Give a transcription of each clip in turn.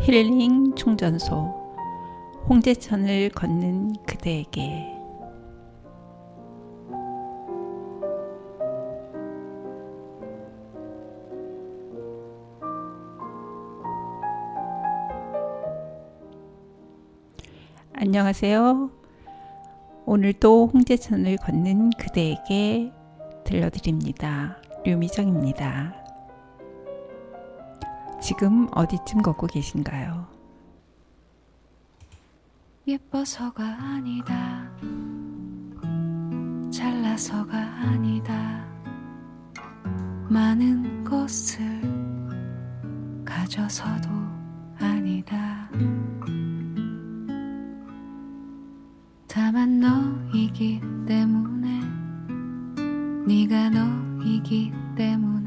힐링 충전소 홍제천을 걷는 그대에게. 안녕하세요. 오늘도 홍제천을 걷는 그대에게 들려드립니다. 류미정입니다. 지금 어디쯤 걷고 계신가요? 예뻐서가 아니다, 잘나서가 아니다, 많은 것을 가져서도 아니다. 다만 너이기 때문에, 네가 너이기 때문에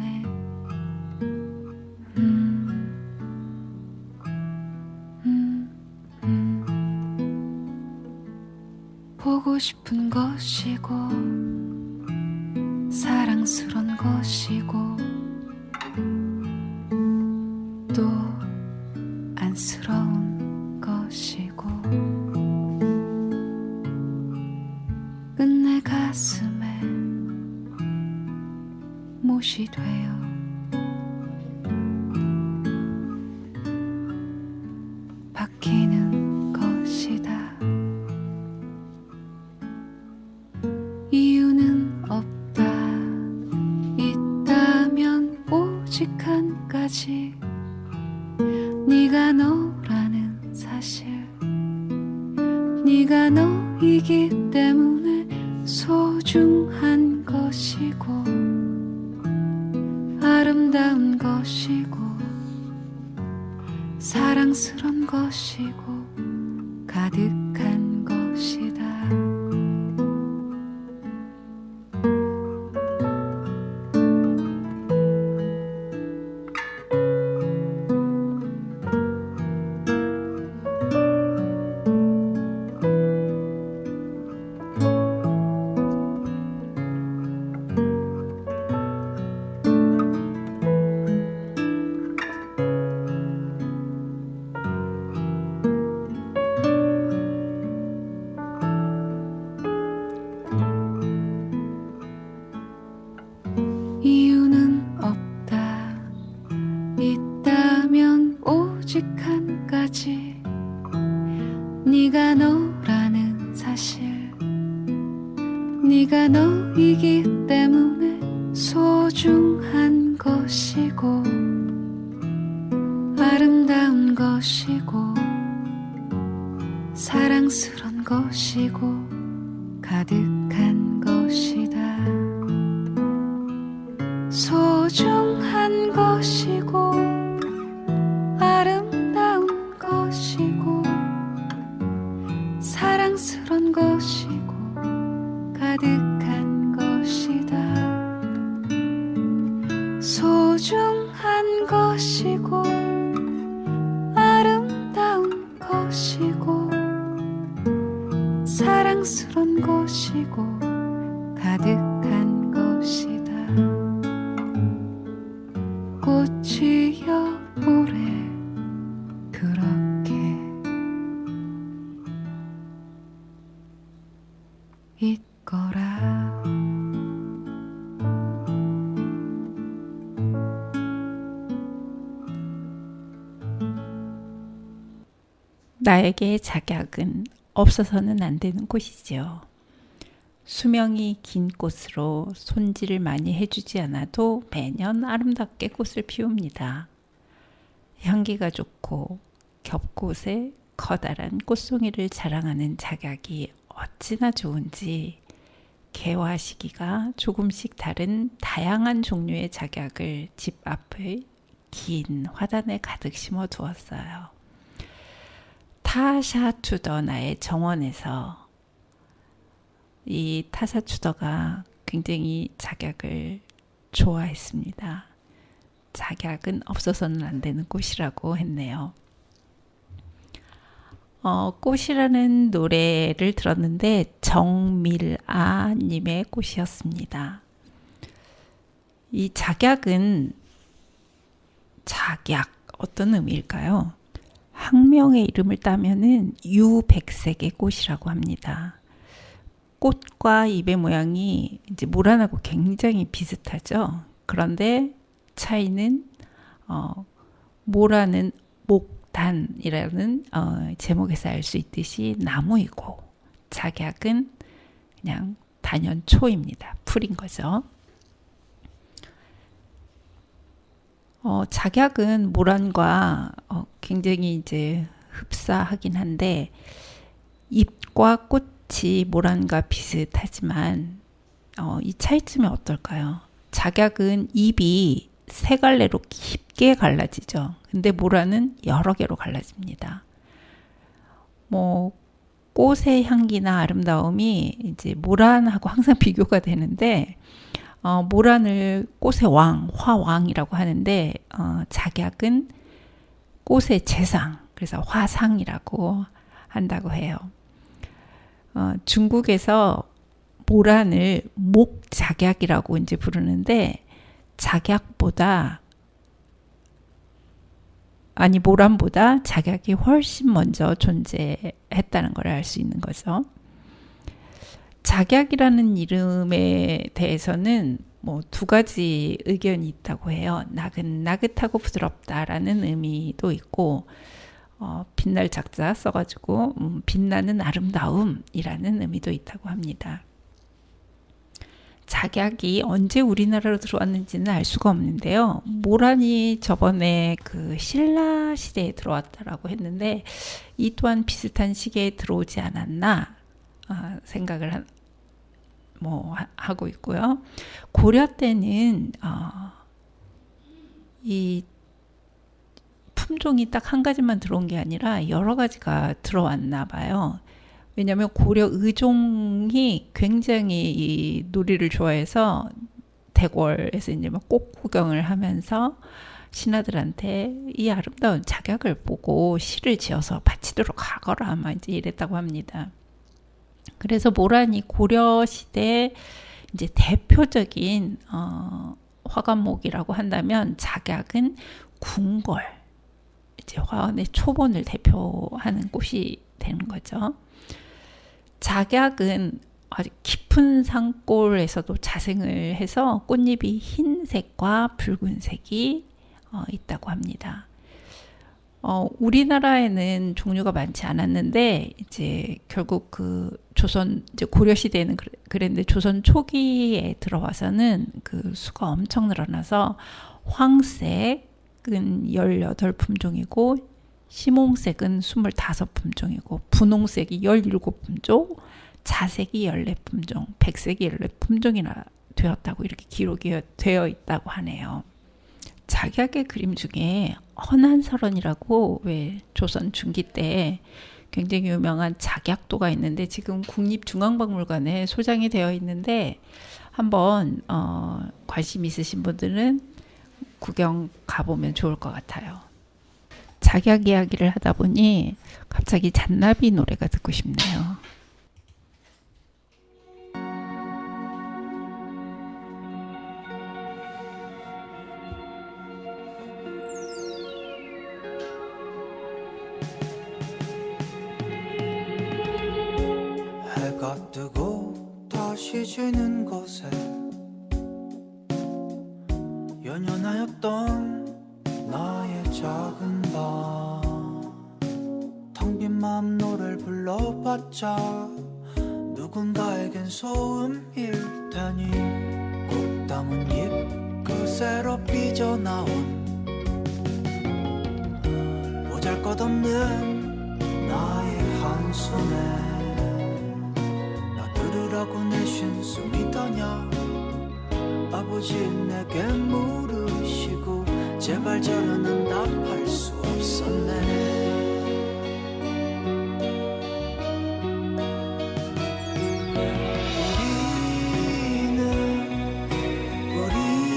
보고 싶은 것이고 사랑스런 것이고 또 안쓰러운 것이고 끝내 가슴에 못이 되어 바뀌는 것이다. 이유는 없다. 있다면 오직 한 가지, 네가 너라는 사실. 네가 너이기 때문에 소중한 것이고 아름다운 것이고 사랑스런 것이고 가득한 것이다. 이유는 없다. 있다면 오직 한 가지, 네가 너라는 사실. 네가 너이기 때문에 소중한 것이고 아름다운 것이고 사랑스런 것이고 가득한 것이다. 소중한 것이고 아름다운 것이고 사랑스런 것이고 가득한 것이다. 소중한 것이고 아름다운 것이고 사랑스런 것이고 가득한 것이다. 꽃이여 오래 그렇게 있거라. 나에게 작약은 없어서는 안 되는 꽃이지요. 수명이 긴 꽃으로 손질을 많이 해주지 않아도 매년 아름답게 꽃을 피웁니다. 향기가 좋고 겹꽃에 커다란 꽃송이를 자랑하는 작약이 어찌나 좋은지 개화 시기가 조금씩 다른 다양한 종류의 작약을 집 앞의 긴 화단에 가득 심어 두었어요. 타샤 투더나의 정원에서 이 타샤 투더가 굉장히 작약을 좋아했습니다. 작약은 없어서는 안 되는 꽃이라고 했네요. 꽃이라는 노래를 들었는데 정밀아 님의 꽃이었습니다. 이 작약은 작약 어떤 의미일까요? 학명의 이름을 따면은 유백색의 꽃이라고 합니다. 꽃과 잎의 모양이 이제 모란하고 굉장히 비슷하죠. 그런데 차이는 모란은 목단이라는 제목에서 알 수 있듯이 나무이고 작약은 그냥 단연초입니다. 풀인 거죠. 작약은 모란과 굉장히 이제 흡사하긴 한데 잎과 꽃이 모란과 비슷하지만 이 차이점이 어떨까요? 작약은 잎이 세 갈래로 깊게 갈라지죠. 근데 모란은 여러 개로 갈라집니다. 뭐 꽃의 향기나 아름다움이 이제 모란하고 항상 비교가 되는데 모란을 꽃의 왕, 화왕이라고 하는데 작약은 꽃의 재상, 그래서 화상이라고 한다고 해요. 중국에서 모란을 목작약이라고 이제 부르는데 모란보다 작약이 훨씬 먼저 존재했다는 걸 알 수 있는 거죠. 작약이라는 이름에 대해서는 뭐 두 가지 의견이 있다고 해요. 나긋나긋하고 부드럽다라는 의미도 있고 빛날 작자 써가지고 빛나는 아름다움이라는 의미도 있다고 합니다. 작약이 언제 우리나라로 들어왔는지는 알 수가 없는데요. 모란이 저번에 그 신라 시대에 들어왔다라고 했는데 이 또한 비슷한 시기에 들어오지 않았나 생각을 하고 있고요. 고려 때는 이 품종이 딱 한 가지만 들어온 게 아니라 여러 가지가 들어왔나 봐요. 왜냐하면 고려 의종이 굉장히 이 놀이를 좋아해서 대궐에서 이제 막 꽃 구경을 하면서 신하들한테 이 아름다운 작약을 보고 시를 지어서 바치도록 하거라 아마 이제 이랬다고 합니다. 그래서 모란이 고려 시대 이제 대표적인 화관목이라고 한다면 작약은 궁궐, 이제 화원의 초본을 대표하는 꽃이 되는 거죠. 작약은 아주 깊은 산골에서도 자생을 해서 꽃잎이 흰색과 붉은색이 있다고 합니다. 우리나라에는 종류가 많지 않았는데 이제 결국 그 조선 이제 고려 시대에는 그랬는데 조선 초기에 들어와서는 그 수가 엄청 늘어나서 황색은 18품종이고 심홍색은 25품종이고 분홍색이 17품종, 자색이 14품종, 백색이 14품종이나 되었다고 이렇게 기록이 되어 있다고 하네요. 작약의 그림 중에 헌안설원이라고 왜 조선 중기 때 굉장히 유명한 작약도가 있는데 지금 국립중앙박물관에 소장이 되어 있는데 한번 관심 있으신 분들은 구경 가보면 좋을 것 같아요. 작약 이야기를 하다 보니 갑자기 잔나비 노래가 듣고 싶네요. 해가 뜨고 다시 지는 곳에 연연하였던 나의 작은 방 텅 빈 마음 노래를 불러봤자 누군가에겐 소음일 테니 꼭 담은 입 그새로 삐져나온 보잘것없는 나의 한숨에 들으라고 내쉰 숨이더냐 아버지 내게 물으시고 제발 저런 응답할 수 없었네.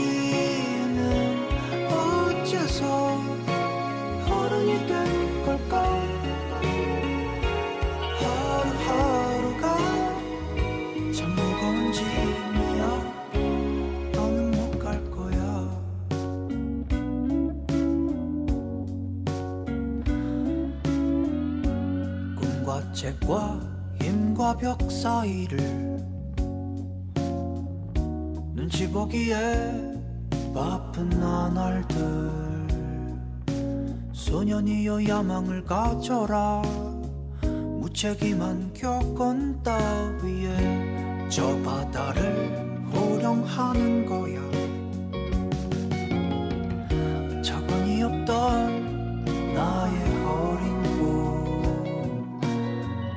우리는 어째서 어른이 된 걸까. 하루하루가 참 무거운 짐이야. 너는 못 갈 거야. 책과 힘과 벽 사이를 눈치 보기에 바쁜 나날들 소년이여 야망을 가져라 무책임한 격언 따위에 저 바다를 호령하는 거야 자본이 없던 나의 어린 꿈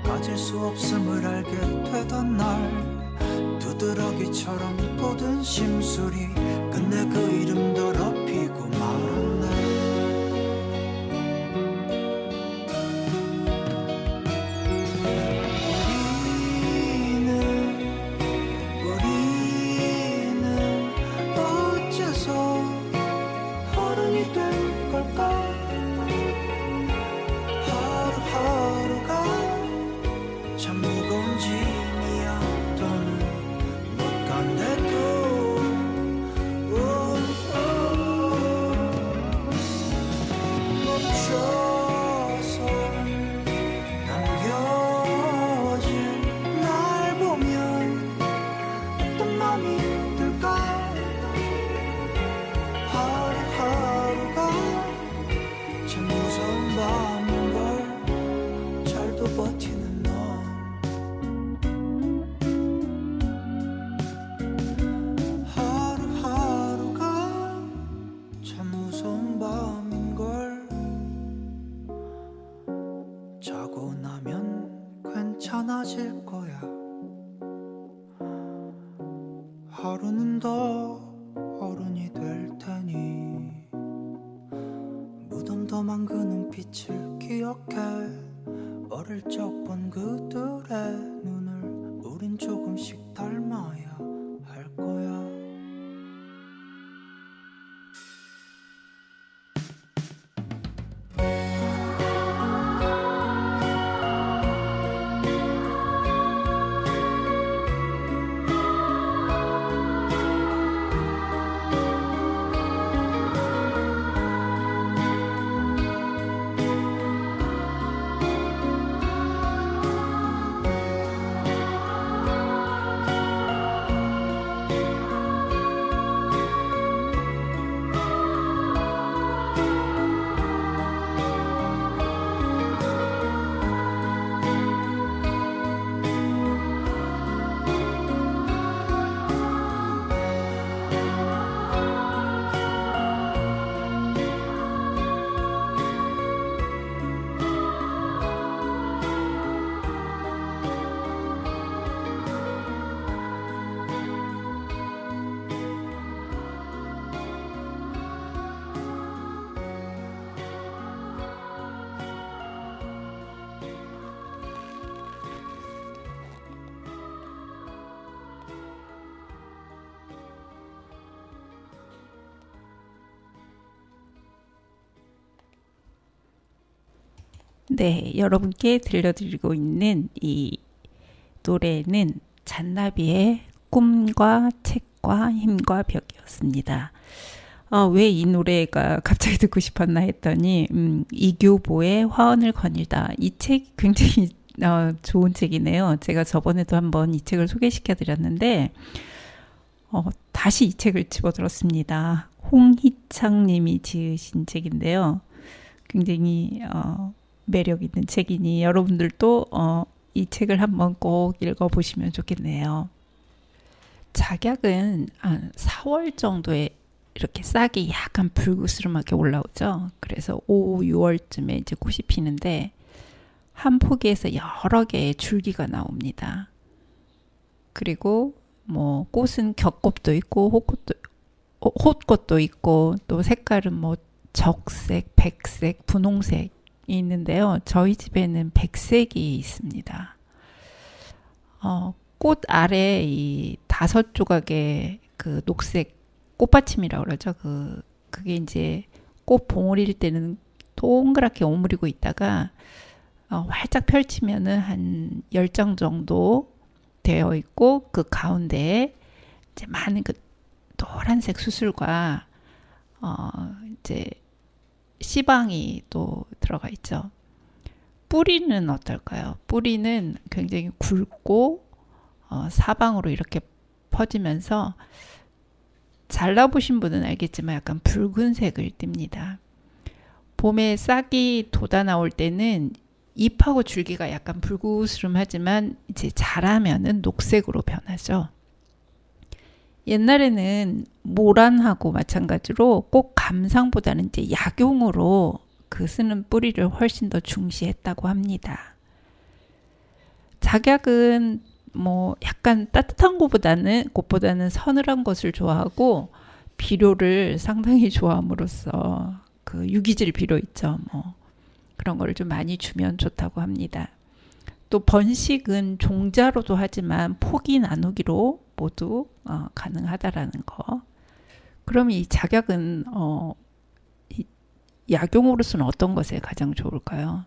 가질 수 없음을 알게 되던 날 두드러기처럼 돋은 심술이 끝내 그 이름 더럽히고 말았네 우리는 어째서 어른이 된 걸까 하루하루가 참 무거운 짐이야 더는 못 간대도 멈춰서 남겨진 날 보면 어떤 맘이 들까 하루하루가 참 무서운 밤인 걸 잘도 버티는 넌 하루하루가 참 무서운 밤인 걸 자고 나면 괜찮아질 거야 하루는 더 어른이 될 테니 무덤덤한 그 눈빛을 기억해 어릴 적 본 그들의 눈을 우린 조금씩 닮아야 할 거야 네, 여러분께 들려드리고 있는 이 노래는 잔나비의 꿈과 책과 힘과 벽이었습니다. 왜 이 노래가 갑자기 듣고 싶었나 했더니 이교보의 화원을 거닐다 이 책 굉장히 좋은 책이네요. 제가 저번에도 한번 이 책을 소개시켜 드렸는데 다시 이 책을 집어들었습니다. 홍희창 님이 지으신 책인데요. 굉장히 매력 있는 책이니 여러분들도 이 책을 한번 꼭 읽어보시면 좋겠네요. 작약은 한 4월 정도에 이렇게 싹이 약간 불그스름하게 올라오죠. 그래서 5, 6월쯤에 이제 꽃이 피는데 한 포기에서 여러 개의 줄기가 나옵니다. 그리고 뭐 꽃은 겹꽃도 있고 홑꽃도 있고 또 색깔은 뭐 적색, 백색, 분홍색이 있는데요. 저희 집에는 백색이 있습니다. 꽃 아래 이 5조각의 그 녹색 꽃받침이라고 그러죠. 그게 이제 꽃 봉오리일 때는 동그랗게 오므리고 있다가 활짝 펼치면은 한 10장 정도 되어 있고 그 가운데에 이제 많은 그 노란색 수술과 이제 씨방이 또 들어가 있죠. 뿌리는 어떨까요? 뿌리는 굉장히 굵고 사방으로 이렇게 퍼지면서 잘라보신 분은 알겠지만 약간 붉은색을 띱니다. 봄에 싹이 돋아 나올 때는 잎하고 줄기가 약간 불구스름하지만 이제 자라면은 녹색으로 변하죠. 옛날에는 모란하고 마찬가지로 꼭 감상보다는 이제 약용으로 그 쓰는 뿌리를 훨씬 더 중시했다고 합니다. 작약은 뭐 약간 따뜻한 곳보다는 서늘한 것을 좋아하고 비료를 상당히 좋아함으로써 그 유기질 비료 있죠. 뭐 그런 거를 좀 많이 주면 좋다고 합니다. 또 번식은 종자로도 하지만 포기 나누기로 모두 가능하다라는 거. 그럼 이 작약은 이 약용으로서는 어떤 것에 가장 좋을까요?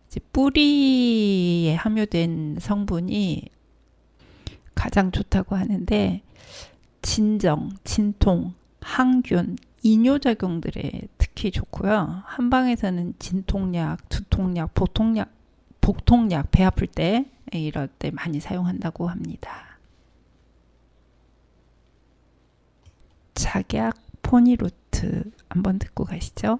이제 뿌리에 함유된 성분이 가장 좋다고 하는데 진정, 진통, 항균, 이뇨작용들에 특히 좋고요. 한방에서는 진통약, 두통약, 복통약, 배 아플 때 이럴 때 많이 사용한다고 합니다. 작약 포니루트 한번 듣고 가시죠.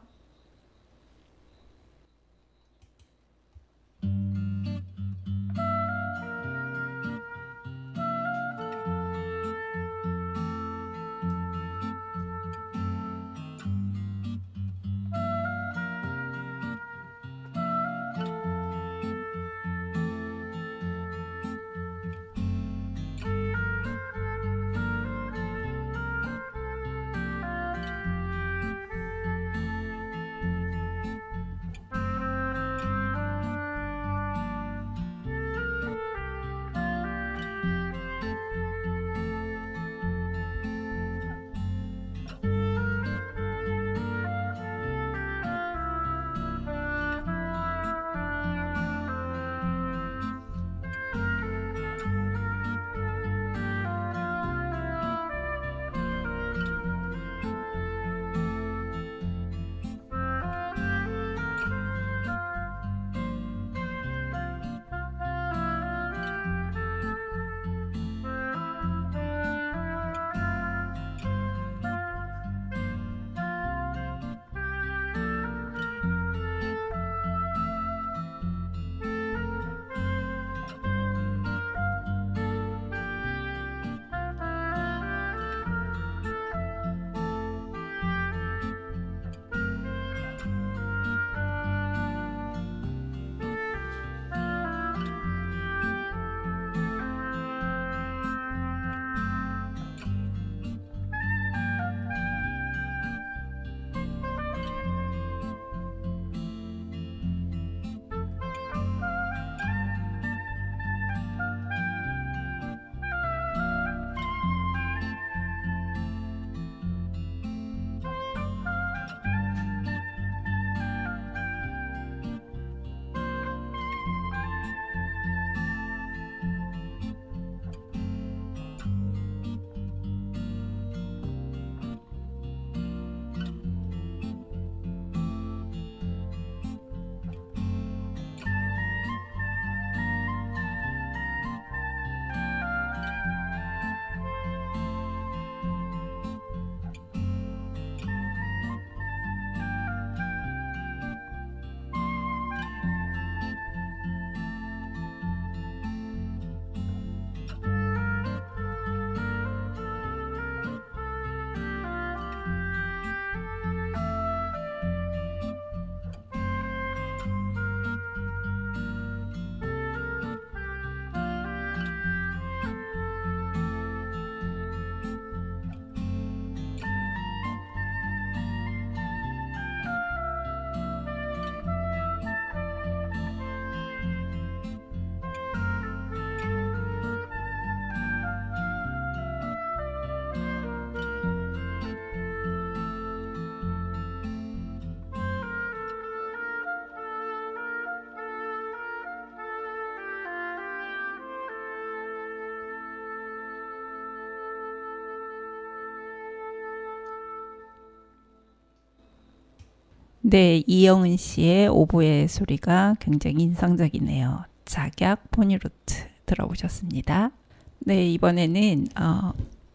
네, 이영은 씨의 오보의 소리가 굉장히 인상적이네요. 작약 포니루트 들어보셨습니다. 네, 이번에는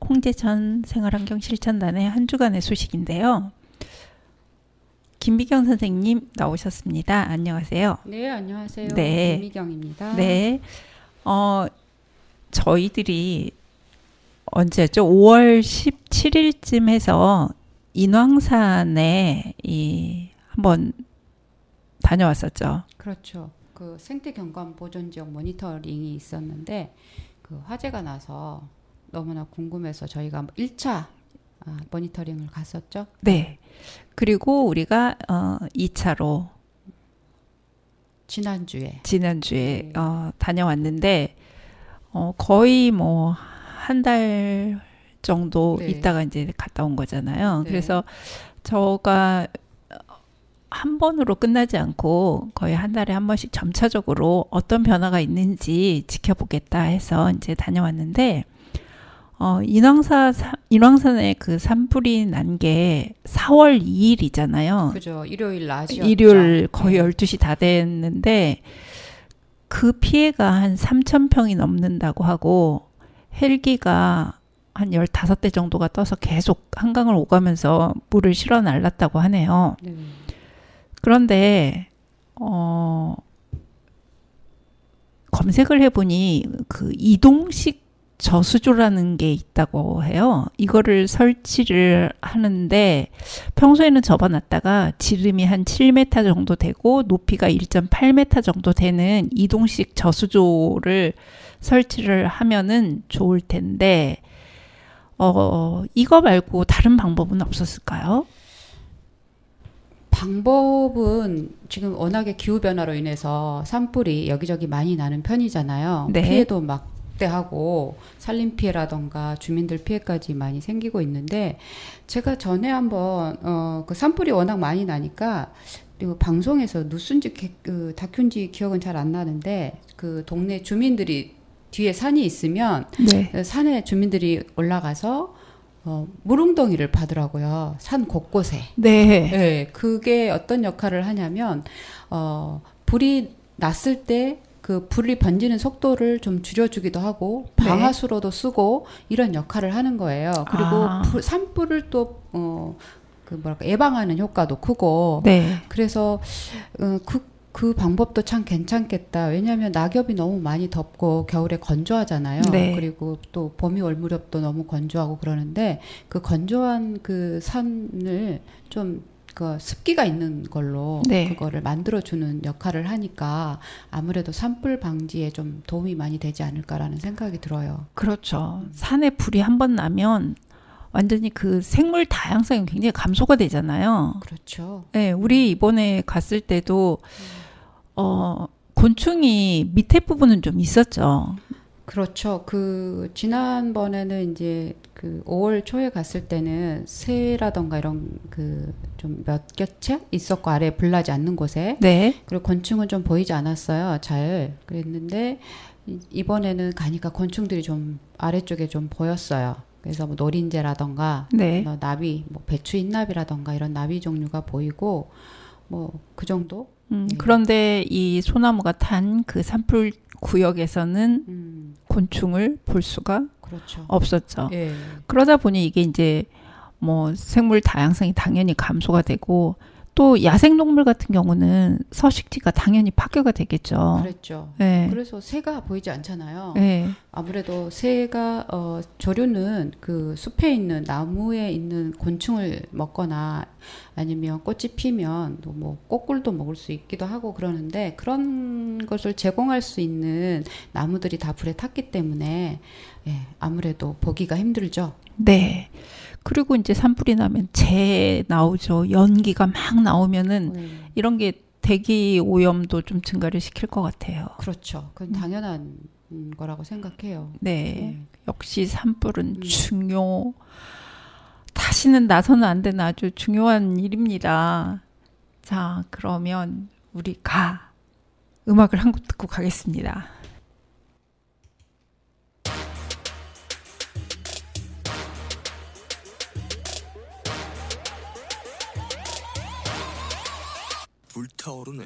홍제천 생활환경 실천단의 한 주간의 소식인데요. 김미경 선생님 나오셨습니다. 안녕하세요. 네, 안녕하세요. 네. 김미경입니다. 네, 저희들이 언제죠? 5월 17일쯤 해서 인왕산에 한번 다녀왔었죠. 그렇죠. 그 생태 경관 보존 지역 모니터링이 있었는데 그 화재가 나서 너무나 궁금해서 저희가 1차 모니터링을 갔었죠. 네. 그리고 우리가 2차로 지난주에 지난주에 네. 다녀왔는데 거의 뭐 한 달 정도 네. 있다가 이제 갔다 온 거잖아요. 네. 그래서 저가 한 번으로 끝나지 않고 거의 한 달에 한 번씩 점차적으로 어떤 변화가 있는지 지켜보겠다 해서 이제 다녀왔는데 인왕산에 그 산불이 난 게 4월 2일이잖아요. 그죠. 일요일 낮이었죠. 일요일 거의 네. 12시 다 됐는데 그 피해가 한 3,000평이 넘는다고 하고 헬기가 한 15대 정도가 떠서 계속 한강을 오가면서 물을 실어 날랐다고 하네요. 네. 그런데 검색을 해보니 그 이동식 저수조라는 게 있다고 해요. 이거를 설치를 하는데 평소에는 접어놨다가 지름이 한 7m 정도 되고 높이가 1.8m 정도 되는 이동식 저수조를 설치를 하면은 좋을 텐데 이거 말고 다른 방법은 없었을까요? 방법은 지금 워낙에 기후변화로 인해서 산불이 여기저기 많이 나는 편이잖아요. 네. 피해도 막대하고 산림피해라던가 주민들 피해까지 많이 생기고 있는데 제가 전에 한번 그 산불이 워낙 많이 나니까 그리고 방송에서 뉴스인지 그 다큐인지 기억은 잘 안 나는데 그 동네 주민들이 뒤에 산이 있으면 네. 산에 주민들이 올라가서 물웅덩이를 파더라고요. 산 곳곳에. 네. 네, 그게 어떤 역할을 하냐면 불이 났을 때 그 불이 번지는 속도를 좀 줄여주기도 하고 네. 방아수로도 쓰고 이런 역할을 하는 거예요. 그리고 산불을 또 그 뭐랄까 예방하는 효과도 크고 네. 그래서 그 방법도 참 괜찮겠다. 왜냐하면 낙엽이 너무 많이 덥고 겨울에 건조하잖아요. 네. 그리고 또 봄이 올 무렵도 너무 건조하고 그러는데 그 건조한 그 산을 좀 그 습기가 있는 걸로 네. 그거를 만들어주는 역할을 하니까 아무래도 산불 방지에 좀 도움이 많이 되지 않을까라는 생각이 들어요. 그렇죠. 산에 불이 한 번 나면 완전히 그 생물 다양성이 굉장히 감소가 되잖아요. 그렇죠. 네, 우리 이번에 갔을 때도 곤충이 밑에 부분은 좀 있었죠. 그렇죠. 그 지난번에는 이제 그 5월 초에 갔을 때는 새라던가 이런 그 좀 몇 겹째 있었고 아래에 불나지 않는 곳에 네. 그리고 곤충은 좀 보이지 않았어요. 잘 그랬는데 이번에는 가니까 곤충들이 좀 아래쪽에 좀 보였어요. 그래서 뭐 노린재라던가 네. 뭐 나비, 뭐 배추인나비라던가 이런 나비 종류가 보이고 뭐 그 정도. 그런데 이 소나무가 탄 그 산불 구역에서는 곤충을 볼 수가 그렇죠. 없었죠. 예. 그러다 보니 이게 이제 뭐 생물 다양성이 당연히 감소가 되고 또 야생동물 같은 경우는 서식지가 당연히 파괴가 되겠죠. 그랬죠. 네. 그래서 새가 보이지 않잖아요. 네. 아무래도 새가 조류는 그 숲에 있는 나무에 있는 곤충을 먹거나 아니면 꽃이 피면 또 뭐 꽃꿀도 먹을 수 있기도 하고 그러는데 그런 것을 제공할 수 있는 나무들이 다 불에 탔기 때문에 예, 아무래도 보기가 힘들죠. 네. 그리고 이제 산불이 나면 재 나오죠. 연기가 막 나오면은 이런 게 대기 오염도 좀 증가를 시킬 것 같아요. 그렇죠. 그건 당연한 거라고 생각해요. 네. 역시 산불은 다시는 나서는 안 되는 아주 중요한 일입니다. 자, 그러면 우리 음악을 한 곡 듣고 가겠습니다. 불타오르네.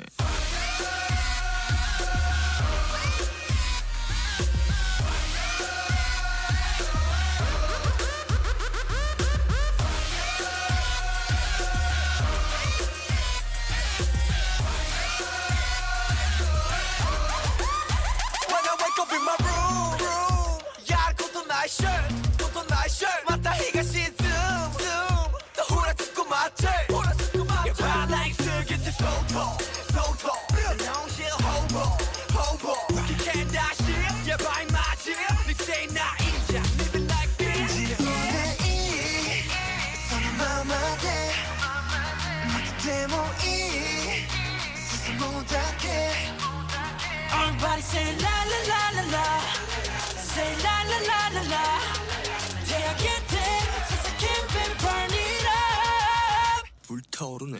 When I wake up in my room, 야, 꽃도 나의 shirt, 꽃도 나의 shirt. 맞다, 히가시 zoom, 또 후라치고 맞지? 야, 발라이스 곁에 소토, 농실 hobo. can't dash it, 야, 바이 맞지? 닉세이 나 인자, living like this. 지우네 손은 마마데, 마트 데모이, 스스로 못하게. Everybody say la la la la la, say la la la la la. 대학의 때 사사킨 baby burn it up. 불타오르네.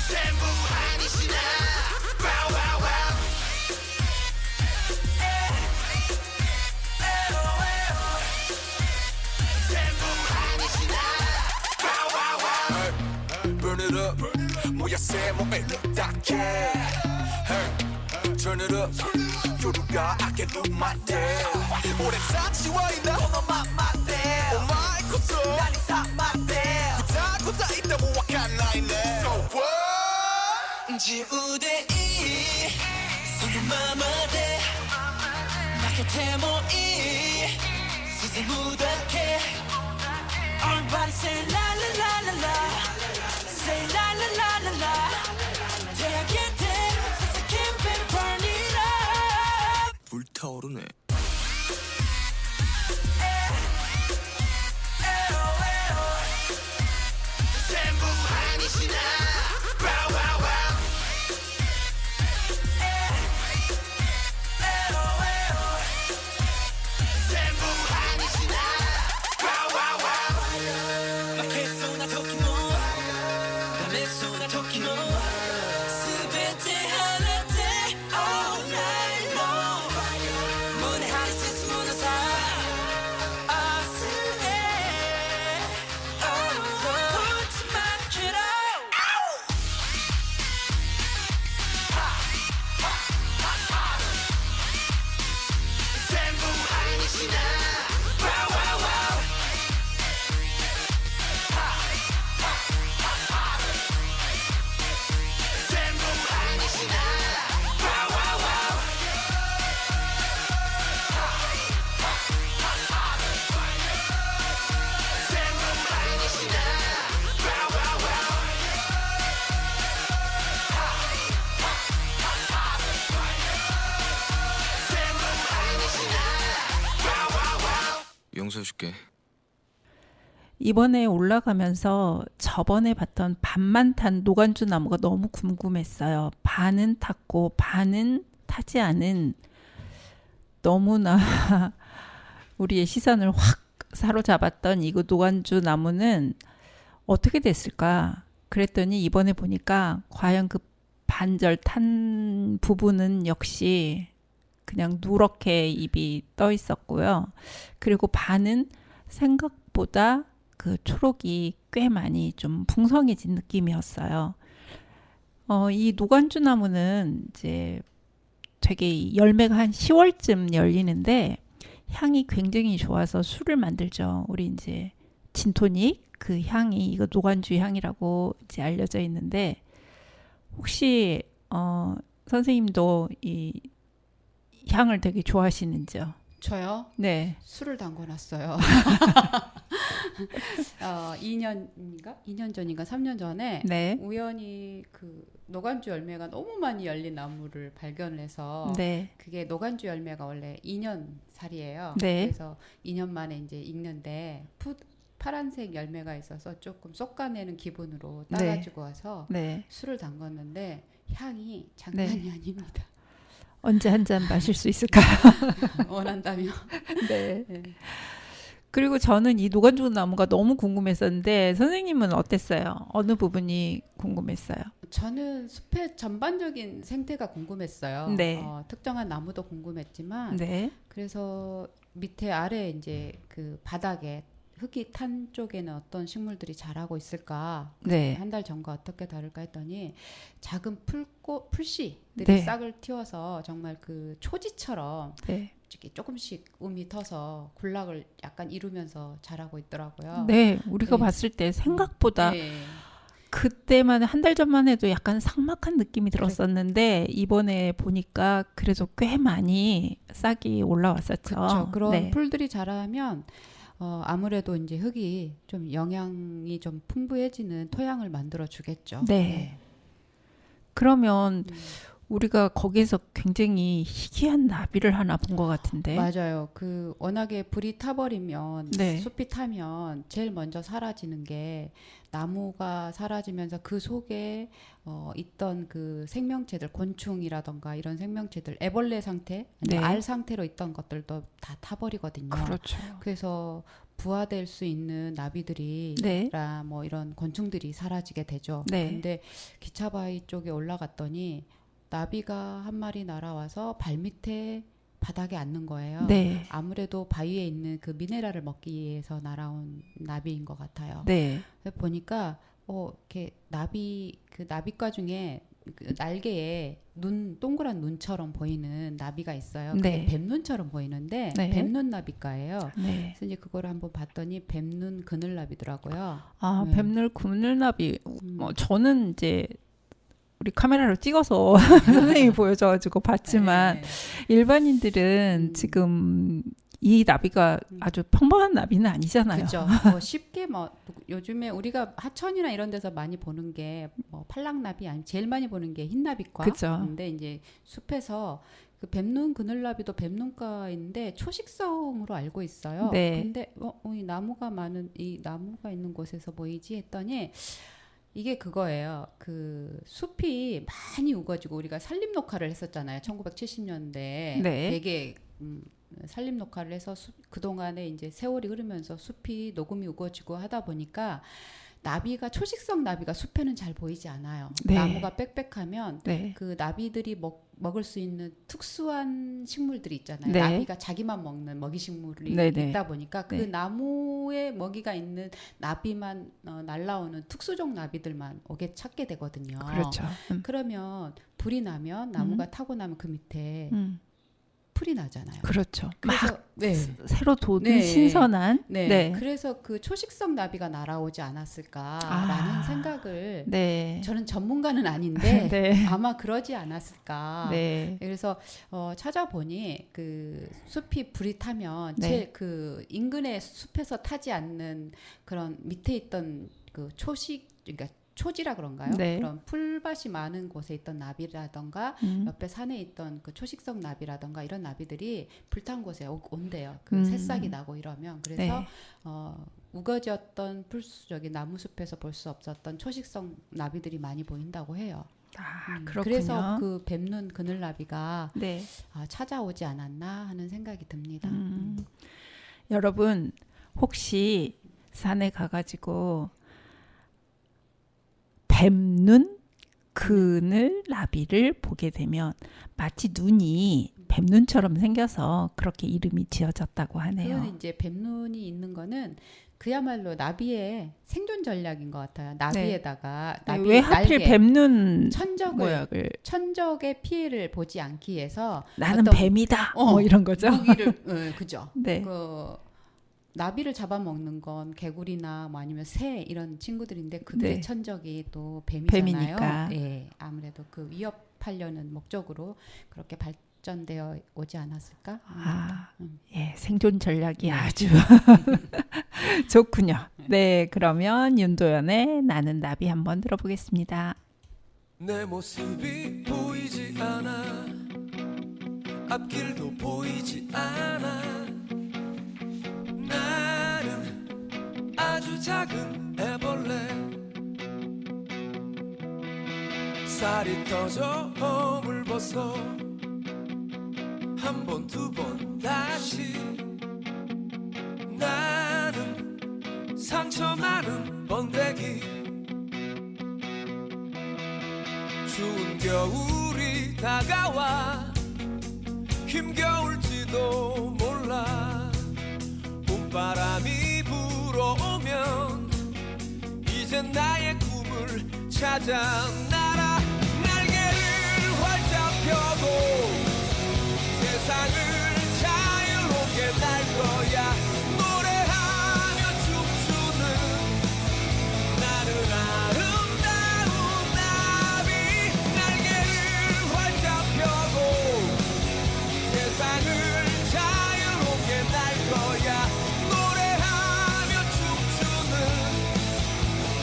전부 아니시나. Wow wow wow. 전부 아니시나. Wow wow wow. Burn it up. 뭐야 새 몸에 딱해. Hey, turn it up. 요루가 I can do my damn. 오래 사치와이나 너만 맞대. Oh my god. 난 이사 맞대. 고다 있다 모아간 나이네. So what? 지우대 이 손은 마마대. 나게 데모이 스스 무닥해. Everybody say la la la la la, say la la la la la. 대학의 때 사사킨 baby burn it up. 불타오르네. 전부 아니시나. Wow wow wow. 전부 아니시나. Wow wow wow. 마케소나 토키모, 다메소나 토키모. 스베테 하나데 all night long. 문에 하이시스 문화사 아스에. Put my kid out. 전부 아니시나. Wow wow wow. 전부 아니시나. Wow wow wow. 전부 아니시나. Wow wow wow. 전부 아니시나. Wow wow wow. 용서해줄게. 이번에 올라가면서 저번에 봤던 반만 탄 노간주 나무가 너무 궁금했어요. 반은 탔고 반은 타지 않은, 너무나 우리의 시선을 확 사로잡았던 이 노간주 나무는 어떻게 됐을까? 그랬더니 이번에 보니까 과연 그 반절 탄 부분은 역시 그냥 누렇게 잎이 떠 있었고요. 그리고 반은 생각보다 그 초록이 꽤 많이 좀 풍성해진 느낌이었어요. 이 노간주 나무는 이제 되게 열매가 한 10월쯤 열리는데 향이 굉장히 좋아서 술을 만들죠. 우리 이제 진토닉 그 향이 이거 노간주 향이라고 이제 알려져 있는데, 혹시 선생님도 이 향을 되게 좋아하시는지요? 저요? 네. 술을 담궈놨어요. 2년 전인가 3년 전에 네. 우연히 그 노간주 열매가 너무 많이 열린 나무를 발견해서 네. 그게 노간주 열매가 원래 2년 살이에요. 네. 그래서 2년 만에 이제 익는데 파란색 열매가 있어서 조금 솎아내는 기분으로 따가지고 와서 네. 술을 담궜는데 향이 장난이 아닙니다. 언제 한 잔 마실 수 있을까요? 원한다면. 네. 네. 그리고 저는 이 노간주 나무가 너무 궁금했었는데 선생님은 어땠어요? 어느 부분이 궁금했어요? 저는 숲의 전반적인 생태가 궁금했어요. 네. 특정한 나무도 궁금했지만 네. 그래서 밑에 아래 이제 그 바닥에 흙이 탄 쪽에는 어떤 식물들이 자라고 있을까? 네. 한 달 전과 어떻게 다를까 했더니 작은 풀씨들이 네. 싹을 틔워서 정말 그 초지처럼 네. 이렇게 조금씩 움이 터서 군락을 약간 이루면서 자라고 있더라고요. 네, 우리가 네. 봤을 때 생각보다 네. 그때만 한 달 전만 해도 약간 삭막한 느낌이 들었었는데 이번에 보니까 그래도 꽤 많이 싹이 올라왔었죠. 그렇죠. 그런 네. 풀들이 자라면 아무래도 이제 흙이 좀 영양이 좀 풍부해지는 토양을 만들어 주겠죠. 네. 그러면 음. 우리가 거기에서 굉장히 희귀한 나비를 하나 본 것 같은데. 맞아요. 그 워낙에 불이 타버리면 네. 숲이 타면 제일 먼저 사라지는 게 나무가 사라지면서 그 속에 있던 그 생명체들, 곤충이라던가 이런 생명체들, 애벌레 상태, 네. 알 상태로 있던 것들도 다 타버리거든요. 그렇죠. 그래서 부화될 수 있는 나비들이 네. 뭐 이런 곤충들이 사라지게 되죠. 네. 근데 기차바위 쪽에 올라갔더니 나비가 한 마리 날아와서 발밑에 바닥에 앉는 거예요. 네. 아무래도 바위에 있는 그 미네랄을 먹기 위해서 날아온 나비인 것 같아요. 네. 그래서 보니까 이렇게 그 나비과 중에 그 날개에 동그란 눈처럼 보이는 나비가 있어요. 그게 네. 뱀눈처럼 보이는데 네. 뱀눈 나비과예요. 네. 그래서 이제 그거를 한번 봤더니 뱀눈 그늘나비더라고요. 아, 네. 뱀늘 그늘나비. 음. 저는 이제 우리 카메라로 찍어서 선생님이 보여줘가지고 봤지만 네. 일반인들은 지금 이 나비가 아주 평범한 나비는 아니잖아요. 그죠. 쉽게 요즘에 우리가 하천이나 이런 데서 많이 보는 게 팔랑나비 아니면 제일 많이 보는 게 흰나비과. 그죠. 근데 이제 숲에서 그 뱀눈 그늘나비도 뱀눈과인데 초식성으로 알고 있어요. 네. 근데 이 나무가 있는 곳에서 보이지 했더니 이게 그거예요. 그 숲이 많이 우거지고 우리가 산림 녹화를 했었잖아요. 1970년대 네. 되게 산림 녹화를 해서 그동안에 이제 세월이 흐르면서 숲이 녹음이 우거지고 하다 보니까 초식성 나비가 숲에는 잘 보이지 않아요. 네. 나무가 빽빽하면 네. 그 나비들이 먹을 수 있는 특수한 식물들이 있잖아요. 네. 나비가 자기만 먹는 먹이 식물이 네네. 있다 보니까 그 네. 나무에 먹이가 있는 나비만 날라오는 특수종 나비들만 오게 찾게 되거든요. 그렇죠. 그러면 불이 나면 나무가 타고 나면 그 밑에 풀이 나잖아요. 그렇죠. 그래서 막 네. 새로 돋은 네. 신선한. 네. 네. 그래서 그 초식성 나비가 날아오지 않았을까라는 생각을 네. 저는 전문가는 아닌데 네. 아마 그러지 않았을까. 네. 그래서 찾아보니 그 숲이 불이 타면 네. 제일 그 인근의 숲에서 타지 않는 그런 밑에 있던 그 그러니까 초지라 그런가요? 네. 그런 풀밭이 많은 곳에 있던 나비라던가 옆에 산에 있던 그 초식성 나비라던가 이런 나비들이 불탄 곳에 온대요. 그 새싹이 나고 이러면 그래서 네. 우거졌던 저기 나무숲에서 볼 수 없었던 초식성 나비들이 많이 보인다고 해요. 그렇군요. 그래서 그 뱀눈 그늘나비가 네. 찾아오지 않았나 하는 생각이 듭니다. 여러분 혹시 산에 가가지고 뱀눈 그늘 나비를 보게 되면 마치 눈이 뱀눈처럼 생겨서 그렇게 이름이 지어졌다고 하네요. 그건 이제 뱀눈이 있는 거는 그야말로 나비의 생존 전략인 것 같아요. 나비에다가 나비 왜 하필 날개, 뱀눈 천적을 모양을 천적의 피해를 보지 않기 위해서 나는 어떤 뱀이다 뭐 이런 거죠. 무기를 그죠. 네. 그 나비를 잡아먹는 건 개구리나 뭐 아니면 새 이런 친구들인데 그들의 네. 천적이 또 뱀이잖아요. 뱀이니까. 예, 아무래도 그 위협하려는 목적으로 그렇게 발전되어 오지 않았을까? 예, 생존 전략이 아주 좋군요. 네, 그러면 윤도현의 나는 나비 한번 들어보겠습니다. 내 모습이 보이지 않아 앞길도 보이지 않아 나는 아주 작은 애벌레 살이 터져 허물 벗어 한 번 두 번 다시 나는 상처 많은 번데기 추운 겨울이 다가와 힘겨울지도 몰라 봄바람이 불어 불어오면 이제 나의 꿈을 찾아 날아 날개를 활짝 펴고 세상을 자유롭게 날 거야 노래하며 춤추는 나는 아름다운 나비 날개를 활짝 펴고 세상을 자유롭게 날 거야 노래하며 춤추는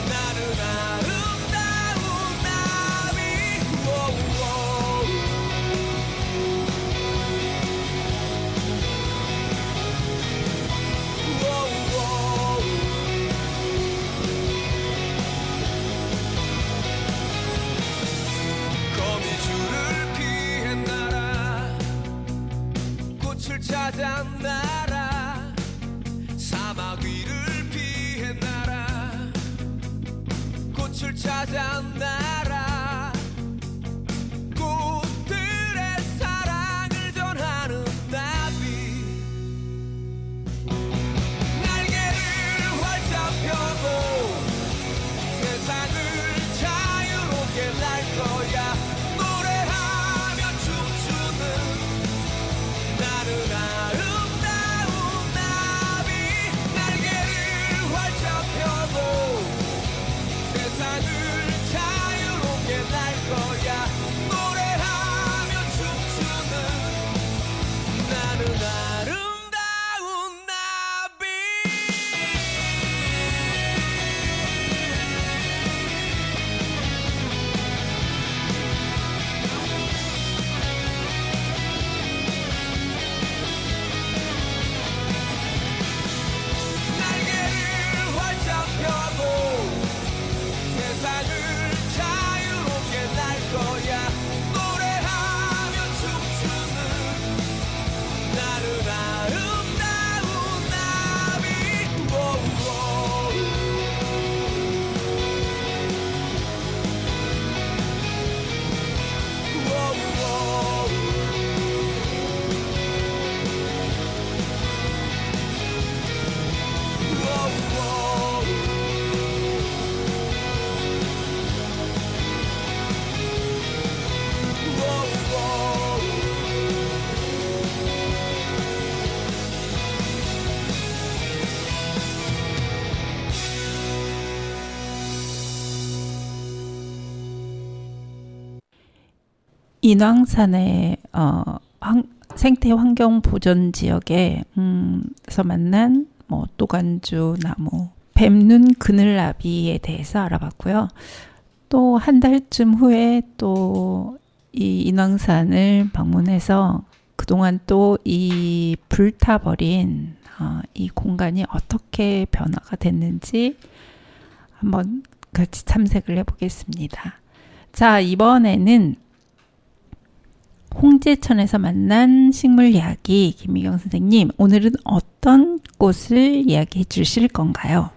나는 아름다운 나비 거미줄을 피해 날아 꽃을 찾아 날아 사막 위를 피해 날아 꽃을 찾아 날아 꽃들의 사랑을 전하는 나비 날개를 활짝 펴고 세상을 자유롭게 날 거야 노래하며 춤추는 나는 아름다운 나비 날개를 활짝 펴고 세상을 자유롭게 날 거야 노래하며 춤추는 나는 아름다운 나비 날개를 활짝 펴고 세상을 자유롭게 날 거야 노래하며 춤추는 나는 아름다운 나비 인왕산의 생태 환경 보전 지역에 서 만난 뭐 또간주 나무, 뱀눈 그늘나비에 대해서 알아봤고요. 또 한 달쯤 후에 또 이 인왕산을 방문해서 그동안 또 이 불타버린 이 공간이 어떻게 변화가 됐는지 한번 같이 탐색을 해보겠습니다. 자, 이번에는 홍제천에서 만난 식물 이야기 김미경 선생님, 오늘은 어떤 꽃을 이야기해 주실 건가요?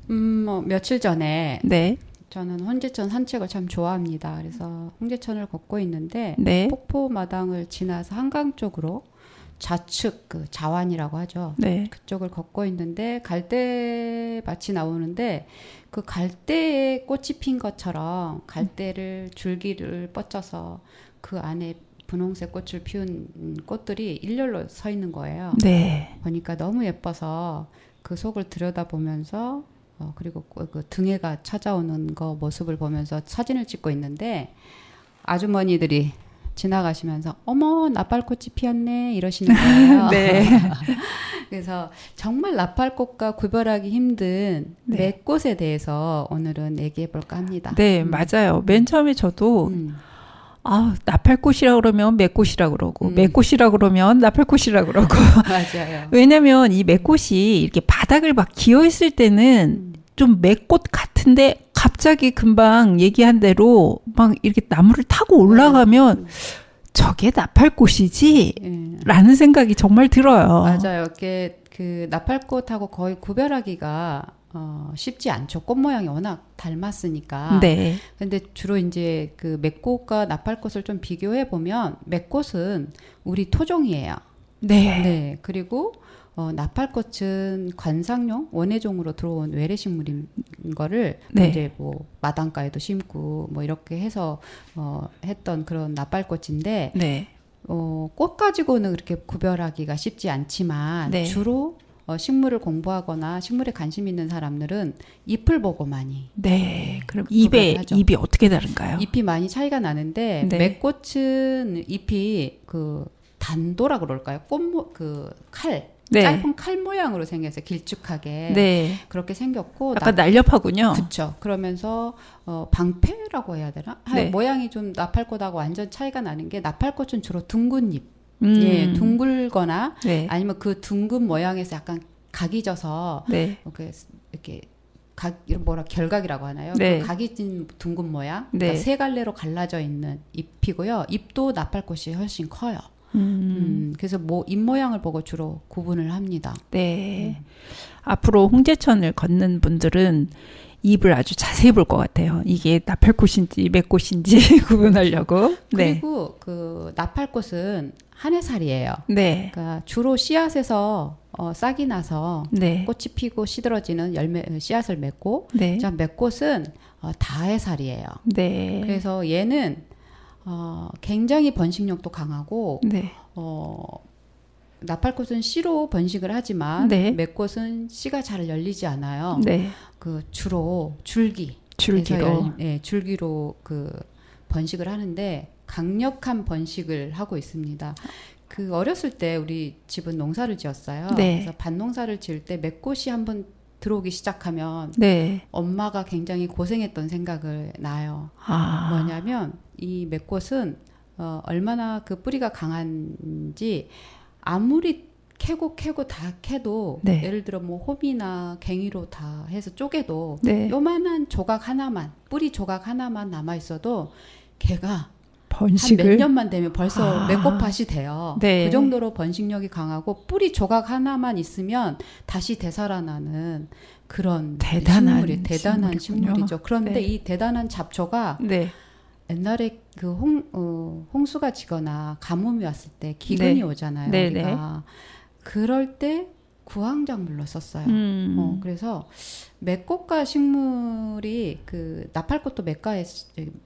뭐 며칠 전에 네. 저는 홍제천 산책을 참 좋아합니다. 그래서 홍제천을 걷고 있는데 네. 폭포마당을 지나서 한강 쪽으로 좌측 그 자완이라고 하죠. 네. 그쪽을 걷고 있는데 갈대밭이 나오는데 그 갈대에 꽃이 핀 것처럼 갈대를 줄기를 뻗쳐서 그 안에 분홍색 꽃을 피운 꽃들이 일렬로 서 있는 거예요. 네. 보니까 너무 예뻐서 그 속을 들여다보면서 그리고 그 등해가 찾아오는 거 모습을 보면서 사진을 찍고 있는데 아주머니들이 지나가시면서 어머 나팔꽃이 피었네 이러시는 거예요. 네. 그래서 정말 나팔꽃과 구별하기 힘든 네. 몇 꽃에 대해서 오늘은 얘기해 볼까 합니다. 네, 맞아요. 맨 처음에 저도 나팔꽃이라 그러면 매꽃이라 그러고 매꽃이라 그러면 나팔꽃이라 그러고 맞아요. 왜냐면 이 매꽃이 이렇게 바닥을 막 기어 있을 때는 좀 매꽃 같은데 갑자기 금방 얘기한 대로 막 이렇게 나무를 타고 올라가면 저게 나팔꽃이지? 예. 라는 생각이 정말 들어요. 맞아요. 이렇게 그 나팔꽃하고 거의 구별하기가 쉽지 않죠. 꽃 모양이 워낙 닮았으니까. 네. 근데 주로 이제 그 맥꽃과 나팔꽃을 좀 비교해 보면 맥꽃은 우리 토종이에요. 네. 네. 그리고 나팔꽃은 관상용 원예종으로 들어온 외래식물인 거를 네. 이제 뭐 마당가에도 심고 뭐 이렇게 해서 했던 그런 나팔꽃인데 네. 꽃 가지고는 그렇게 구별하기가 쉽지 않지만 네. 주로 식물을 공부하거나 식물에 관심 있는 사람들은 잎을 보고 많이 네. 그럼 구별을 하죠. 입이 어떻게 다른가요? 잎이 많이 차이가 나는데 네. 맥꽃은 잎이 그 단도라 그럴까요? 칼 네. 짧은 칼 모양으로 생겨서 길쭉하게 네. 그렇게 생겼고 약간 날렵하고 그렇죠. 그러면서 방패라고 해야 되나? 네. 모양이 좀 나팔꽃하고 완전 차이가 나는 게 나팔꽃은 주로 둥근 잎, 예, 둥글거나 네. 아니면 그 둥근 모양에서 약간 각이 져서 네. 이렇게 결각이라고 하나요? 네. 그 각이 진 둥근 모양, 네. 그러니까 세 갈래로 갈라져 있는 잎이고요. 잎도 나팔꽃이 훨씬 커요. 그래서 잎 모양을 보고 주로 구분을 합니다. 네. 앞으로 홍제천을 걷는 분들은 잎을 아주 자세히 볼 것 같아요. 이게 나팔꽃인지 맥꽃인지 구분하려고. 네. 그리고 그 나팔꽃은 한 해살이에요. 네. 그러니까 주로 씨앗에서 싹이 나서 네. 꽃이 피고 시들어지는 씨앗을 맺고, 네. 자, 맥꽃은 다해살이에요. 네. 그래서 얘는 굉장히 번식력도 강하고 네. 나팔꽃은 씨로 번식을 하지만 네. 맥꽃은 씨가 잘 열리지 않아요. 네. 그 주로 줄기로 줄기로 그 번식을 하는데 강력한 번식을 하고 있습니다. 그 어렸을 때 우리 집은 농사를 지었어요. 네. 그래서 밭농사를 지을 때 맥꽃이 한번 들어오기 시작하면 네. 엄마가 굉장히 고생했던 생각을 나요. 아. 뭐냐면 이 맥꽃은 얼마나 그 뿌리가 강한지 아무리 캐고 다 캐도 네. 예를 들어 뭐 홈이나 갱이로 다 해서 쪼개도 네. 요만한 조각 하나만 뿌리 조각 하나만 남아 있어도 걔가 한 번식을 몇 년만 되면 벌써 아. 맥꽃밭이 돼요. 네. 그 정도로 번식력이 강하고 뿌리 조각 하나만 있으면 다시 되살아나는 그런 대단한 대단한 식물이군요. 식물이죠. 그런데 네. 이 대단한 잡초가 네. 옛날에 그 홍수가 지거나 가뭄이 왔을 때 기근이 네. 오잖아요. 네, 우리가 그럴 때 구황작물로 썼어요. 그래서 맥꽃과 식물이 그 나팔꽃도 맥과에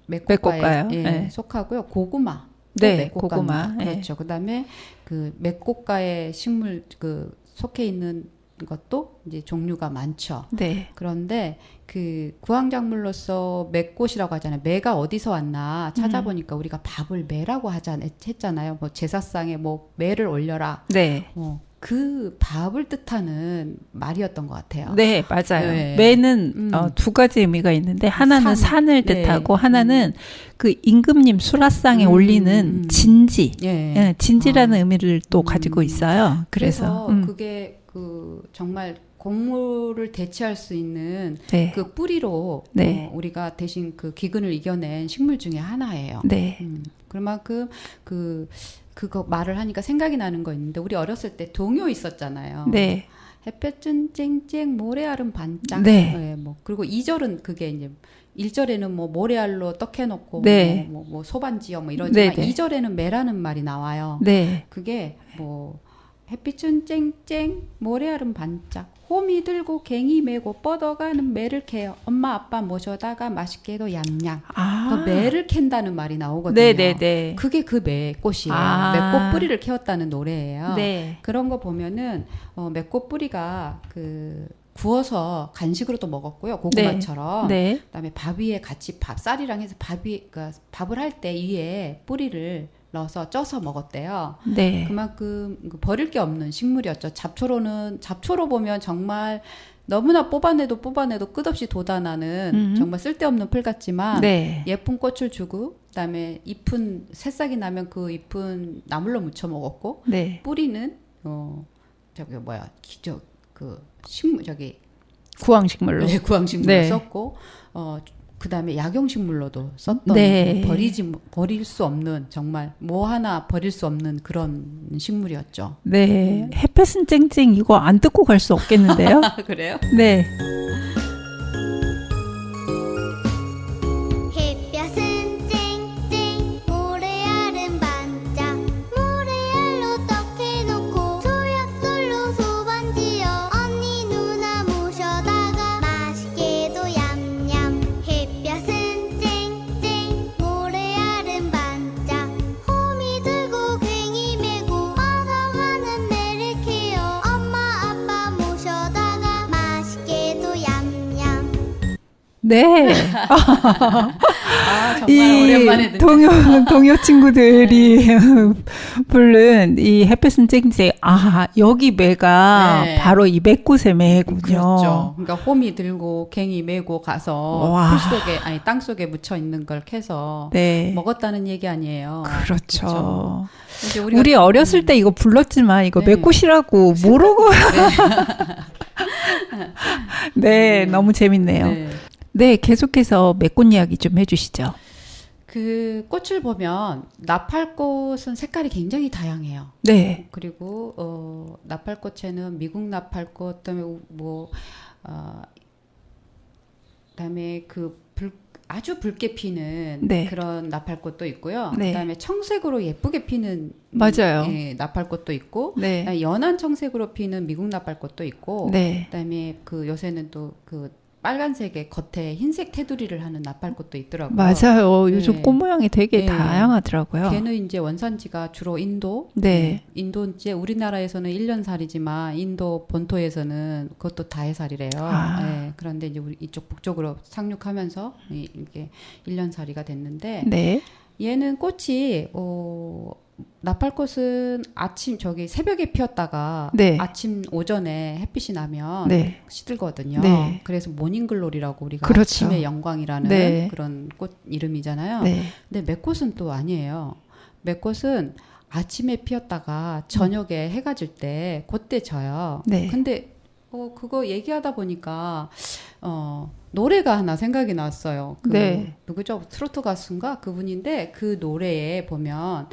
맥꽃가요? 예, 네. 속하고요. 고구마. 네, 고구마. 예. 그렇죠. 그다음에 그 맥꽃가의 식물 그 속해 있는 것도 이제 종류가 많죠. 네. 그런데 그 구황작물로서 맥꽃이라고 하잖아요. 매가 어디서 왔나 찾아보니까 우리가 밥을 매라고 했잖아요. 뭐 제사상에 뭐 매를 올려라. 네. 그 밥을 뜻하는 말이었던 것 같아요. 네, 맞아요. 네. 매는 두 가지 의미가 있는데 하나는 산을 네. 뜻하고 하나는 그 임금님 수라상에 올리는 진지. 예. 예, 진지라는 의미를 또 가지고 있어요. 그래서 그게 그 정말 곡물을 대체할 수 있는 네. 그 뿌리로 네. 우리가 대신 그 기근을 이겨낸 식물 중에 하나예요. 네. 그만큼 그거 말을 하니까 생각이 나는 거 있는데 우리 어렸을 때 동요 있었잖아요. 네. 햇볕은 쨍쨍 모래알은 반짝. 네. 뭐 그리고 2절은 그게 이제 1절에는 뭐 모래알로 떡해놓고 네. 뭐 소반지어 뭐 이러지만 네, 네. 2절에는 매라는 말이 나와요. 네. 그게 뭐 햇빛은 쨍쨍 모래알은 반짝 호미 들고 갱이 메고 뻗어가는 매를 캐요. 엄마 아빠 모셔다가 맛있게도 얌얌. 아. 그 매를 캔다는 말이 나오거든요. 네, 네, 네. 그게 그 매꽃이에요. 아. 매꽃 뿌리를 캐웠다는 노래예요. 네. 그런 거 보면은 매꽃 뿌리가 그 구워서 간식으로도 먹었고요. 고구마처럼. 네. 그다음에 밥 위에 같이 쌀이랑 해서 그러니까 밥을 할 때 위에 뿌리를 넣어서 쪄서 먹었대요. 네. 그만큼 버릴 게 없는 식물이었죠. 잡초로 보면 정말 너무나 뽑아내도 끝없이 돋아나는 정말 쓸데없는 풀 같지만 네. 예쁜 꽃을 주고 그다음에 잎은 새싹이 나면 그 잎은 나물로 무쳐 먹었고 네. 뿌리는 구황식물로. 네, 구황식물로 네. 썼고 그다음에 약용식물로도 썼던 네. 버릴 수 없는 정말 뭐 하나 버릴 수 없는 그런 식물이었죠. 네. 햇볕은 쨍쨍 이거 안 뜯고 갈 수 없겠는데요? 그래요? 네. 햇볕은 쨍쨍 모래알은 반짝 모래알로 떡해놓고 소약돌로 소반 네. 아, 정말 오랜만에 듣는 동요 친구들이 부른 이 햇볕은 쨍쨍. 아, 여기 매가 네. 바로 이 매꽃의 매군요. 그렇죠. 그러니까 호미 들고 갱이 메고 가서 와. 풀 속에 아니 땅 속에 묻혀 있는 걸 캐서 네. 먹었다는 얘기 아니에요. 그렇죠. 이제 우리가 우리 어렸을 때 이거 불렀지만 이거 네. 매꽃이라고 모르고 네, 너무 재밌네요. 네. 네, 계속해서 매꽃 이야기 좀 해주시죠. 그 꽃을 보면 나팔꽃은 색깔이 굉장히 다양해요. 네, 그리고 나팔꽃에는 미국 나팔꽃, 그다음에 그다음에 아주 붉게 피는 네. 그런 나팔꽃도 있고요. 네. 그다음에 청색으로 예쁘게 피는 맞아요. 나팔꽃도 있고, 네, 그다음에 연한 청색으로 피는 미국 나팔꽃도 있고, 네, 그다음에 그 요새는 또 그 빨간색의 겉에 흰색 테두리를 하는 나팔꽃도 있더라고요. 맞아요. 요즘 네. 꽃 모양이 되게 네. 다양하더라고요. 걔는 이제 원산지가 주로 인도. 네. 인도 이제 우리나라에서는 1년살이지만 인도 본토에서는 그것도 다해살이래요. 아. 네, 그런데 이제 우리 이쪽 북쪽으로 상륙하면서 이게 1년살이가 됐는데 네, 얘는 꽃이 나팔꽃은 새벽에 피었다가 네. 아침 오전에 햇빛이 나면 네, 시들거든요. 네. 그래서 모닝글로리라고 우리가 그렇죠. 아침의 영광이라는 네. 그런 꽃 이름이잖아요. 네. 근데 맥꽃은 또 아니에요. 맥꽃은 아침에 피었다가 저녁에 해가 질 때 그때 져요. 네. 근데 그거 얘기하다 보니까 노래가 하나 생각이 났어요. 네. 누구죠? 트로트 가수인가? 그분인데 그 노래에 보면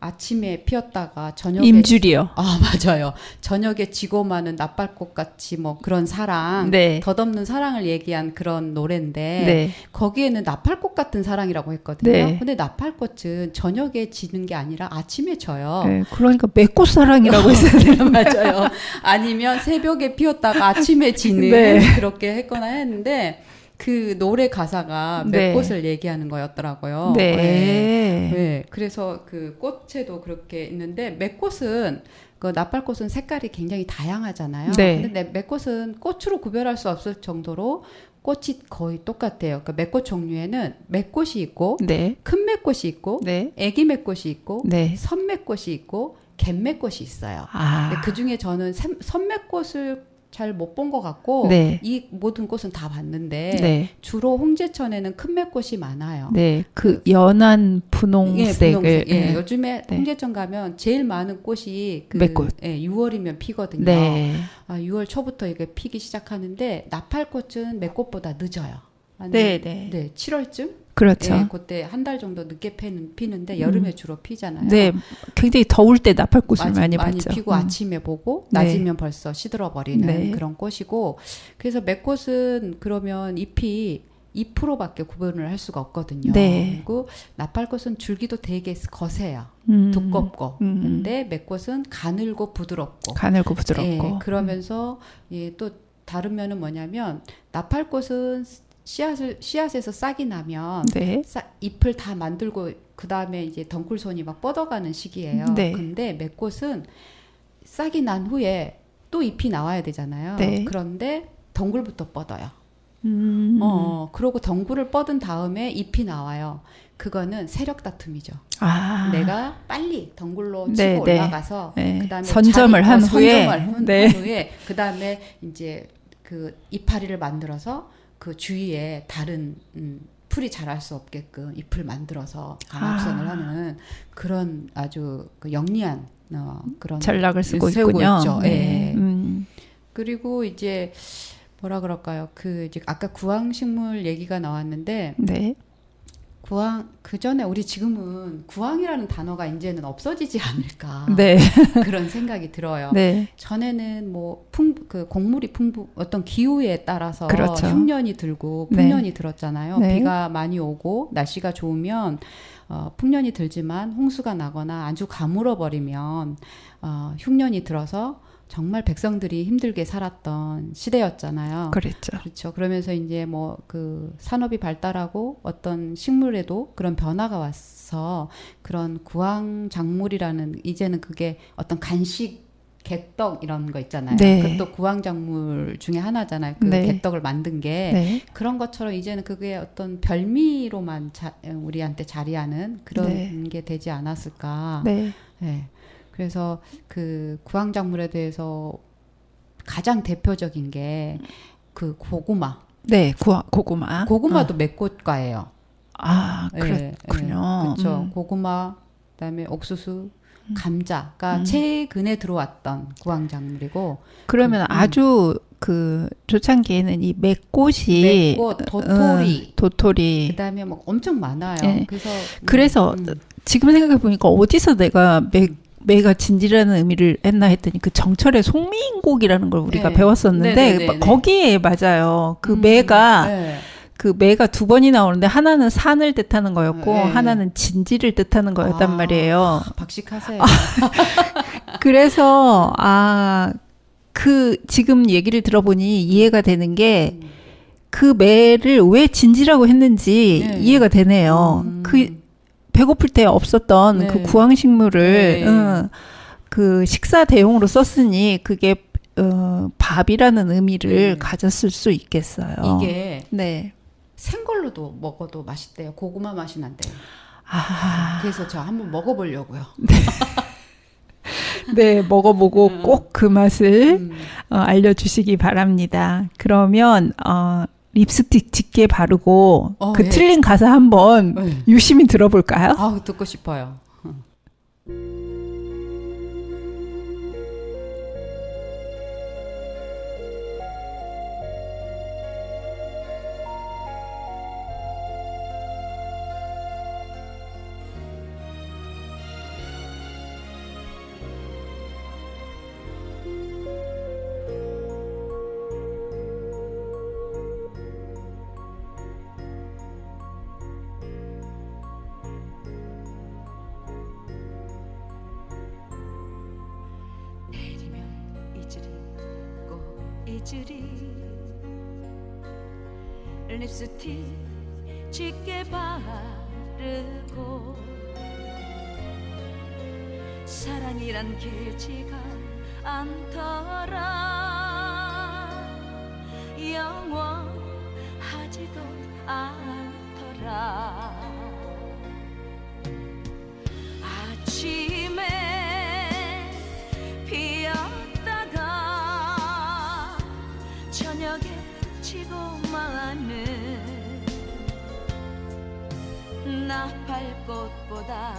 아침에 피었다가 저녁에 임주리요. 아, 맞아요. 저녁에 지고 마는 나팔꽃 같이 뭐 그런 사랑, 네. 덧없는 사랑을 얘기한 그런 노래인데 네, 거기에는 나팔꽃 같은 사랑이라고 했거든요. 네. 근데 나팔꽃은 저녁에 지는 게 아니라 아침에 져요. 네. 그러니까 매꽃 사랑이라고 했어야 돼요. 맞아요. 아니면 새벽에 피었다가 아침에 지는 네. 그렇게 했거나 했는데 그 노래 가사가 네. 맥꽃을 얘기하는 거였더라고요. 네. 네. 그래서 그 꽃에도 그렇게 있는데 맥꽃은 그 나팔꽃은 색깔이 굉장히 다양하잖아요. 네. 근데 맥꽃은 꽃으로 구별할 수 없을 정도로 꽃이 거의 똑같아요. 그러니까 맥꽃 종류에는 맥꽃이 있고 네, 큰 맥꽃이 있고 네, 애기 맥꽃이 있고 네. 선맥꽃이 있고 갯맥꽃이 있어요. 아, 그 중에 저는 선맥꽃을 잘 못 본 것 같고 네. 이 모든 꽃은 다 봤는데 네, 주로 홍제천에는 큰 맥꽃이 많아요. 네. 그 연한 분홍색을. 분홍색. 네. 요즘에 네. 홍제천 가면 제일 많은 꽃이 맥꽃. 6월이면 피거든요. 네. 6월 초부터 이게 피기 시작하는데 나팔꽃은 맥꽃보다 늦어요. 네, 네. 7월쯤? 그렇죠. 네, 그때 한 달 정도 늦게 피는데 여름에 주로 피잖아요. 네, 굉장히 더울 때 나팔꽃을 많이 봤죠. 피고 아침에 보고 네. 낮이면 벌써 시들어 버리는 네. 그런 꽃이고, 그래서 맥꽃은 그러면 잎이 2%밖에 구분을 할 수가 없거든요. 네. 그리고 나팔꽃은 줄기도 되게 거세요. 음, 두껍고. 근데 맥꽃은 가늘고 부드럽고. 가늘고 부드럽고. 예, 그러면서 또 다른 면은 뭐냐면 나팔꽃은 씨앗에서 싹이 나면 네. 잎을 다 만들고 그 다음에 이제 덩굴손이 막 뻗어가는 시기예요. 네. 근데 맥꽃은 싹이 난 후에 또 잎이 나와야 되잖아요. 네. 그런데 덩굴부터 뻗어요. 음. 그러고 덩굴을 뻗은 다음에 잎이 나와요. 그거는 세력 다툼이죠. 아. 내가 빨리 덩굴로 치고 네, 네. 올라가서 네. 그다음에 선점을 한 후에. 선점을 네. 한 후에 그다음에 이제 그 이파리를 만들어서 그 주위에 다른 풀이 자랄 수 없게끔 잎을 만들어서 강압선을 하는 그런 아주 그 영리한 그런 전략을 쓰고 세우고 있군요. 있죠. 네. 예. 그리고 이제 뭐라 그럴까요? 그 이제 아까 구황식물 얘기가 나왔는데 네. 그 전에 우리 지금은 구황이라는 단어가 이제는 없어지지 않을까 네. 그런 생각이 들어요. 네. 전에는 뭐 그 곡물이 어떤 기후에 따라서 그렇죠. 흉년이 들고 네. 풍년이 들었잖아요. 네. 비가 많이 오고 날씨가 좋으면 풍년이 들지만 홍수가 나거나 아주 가물어 버리면 흉년이 들어서 정말 백성들이 힘들게 살았던 시대였잖아요. 그랬죠. 그렇죠. 그러면서 이제 뭐 그 산업이 발달하고 어떤 식물에도 그런 변화가 왔어 그런 구황작물이라는 이제는 그게 어떤 간식 개떡 이런 거 있잖아요. 네. 그것도 구황작물 중에 하나잖아요. 그 네. 개떡을 만든 게 네. 그런 것처럼 이제는 그게 어떤 별미로만 우리한테 자리하는 그런 네. 게 되지 않았을까. 네. 네. 그래서 그 구황작물에 대해서 가장 대표적인 게 그 고구마. 네. 고구마. 고구마도 맥꽃과예요. 아, 그렇군요. 그렇죠. 고구마, 그다음에 옥수수, 감자가 최근에 들어왔던 구황작물이고. 그러면 아주 그 초창기에는 이 맥꽃이 맥꽃, 도토리, 도토리. 그다음에 뭐 엄청 많아요. 네. 그래서 그래서 지금 생각해 보니까 어디서 내가 매가 진지라는 의미를 했나 했더니 그 정철의 송미인곡이라는 걸 우리가 네. 배웠었는데 네네네네. 거기에 맞아요. 그 매가 네. 그 매가 두 번이 나오는데 하나는 산을 뜻하는 거였고 네. 하나는 진지를 뜻하는 거였단 말이에요. 박식하세요. 그래서 그 지금 얘기를 들어보니 이해가 되는 게 그 매를 왜 진지라고 했는지 네. 이해가 되네요. 그 배고플 때 없었던 네. 그 구황식물을 네. 그 식사 대용으로 썼으니 그게 밥이라는 의미를 가졌을 수 있겠어요. 이게 네. 생걸로도 먹어도 맛있대요. 고구마 맛이 난대요. 아, 그래서 저 한번 먹어보려고요. 네, 먹어보고 꼭 그 맛을 알려주시기 바랍니다. 그러면 립스틱 짙게 바르고 그 예. 틀린 가사 한번 네. 유심히 들어볼까요? 아우 듣고 싶어요. 내리면 잊으리 꼭 잊으리 립스틱 짙게 바르고 사랑이란 길지가 않더라 영원하지도 않더라 아침에 피었다가 저녁에 지고 마는 나팔꽃보다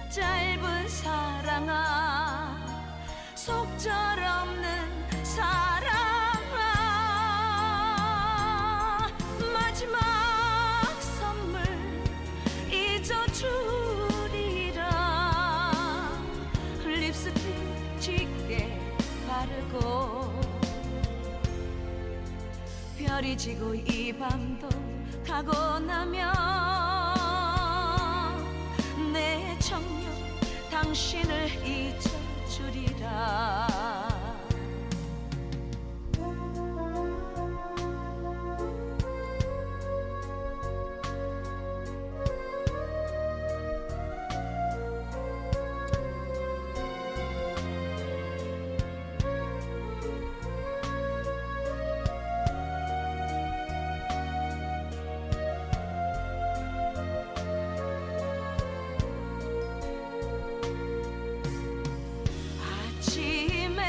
짧은 사랑아 속절없는 사랑아 마지막 선물 잊어주리라 립스틱 짙게 바르고 별이 지고 이 밤도 가고 나면 내 청년 당신을 잊어주리라 아침에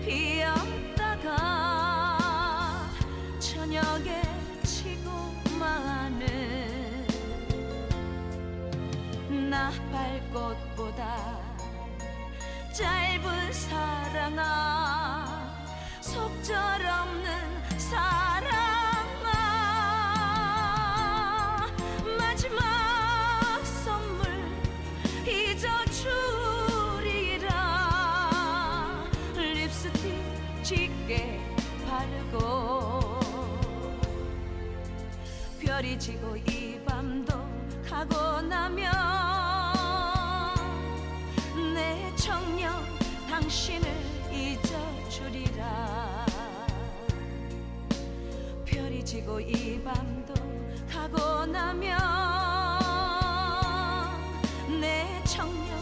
피었다가 저녁에 지고 마는 나팔꽃보다 짧은 사랑아 속절없는 사랑아 마지막 선물 잊어주리라 립스틱 짙게 바르고 별이 지고 이 밤도 가고 나면 내 청년 당신을 잊어주리라 별이 지고 이 밤도 가고 나면 내 청년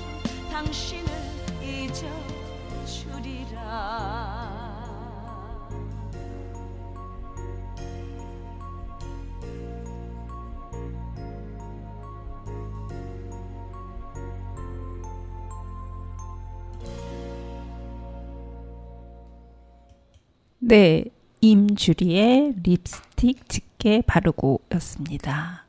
당신을 네, 임주리의 립스틱 짙게 바르고였습니다.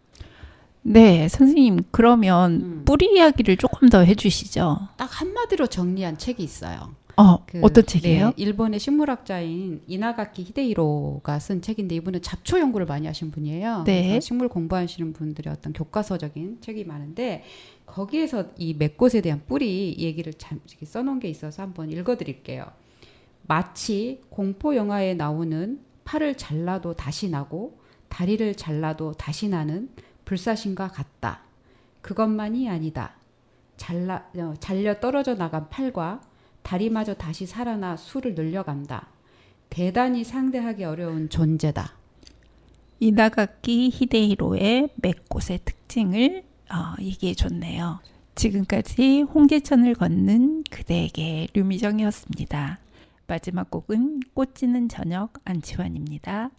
네, 선생님 그러면 뿌리 이야기를 조금 더 해주시죠. 딱 한마디로 정리한 책이 있어요. 어떤 책이에요? 네, 일본의 식물학자인 이나가키 히데히로가 쓴 책인데 이분은 잡초 연구를 많이 하신 분이에요. 네. 그래서 식물 공부하시는 분들의 어떤 교과서적인 책이 많은데 거기에서 이 맥꽃에 대한 뿌리 얘기를 참 이렇게 써놓은 게 있어서 한번 읽어드릴게요. 마치 공포 영화에 나오는 팔을 잘라도 다시 나고 다리를 잘라도 다시 나는 불사신과 같다. 그것만이 아니다. 잘려 떨어져 나간 팔과 다리마저 다시 살아나 수를 늘려간다. 대단히 상대하기 어려운 존재다. 이나가키 히데히로의 맥꽃의 특징을 얘기해 줬네요. 지금까지 홍제천을 걷는 그대에게 류미정이었습니다. 마지막 곡은 꽃 지는 저녁 안치환입니다.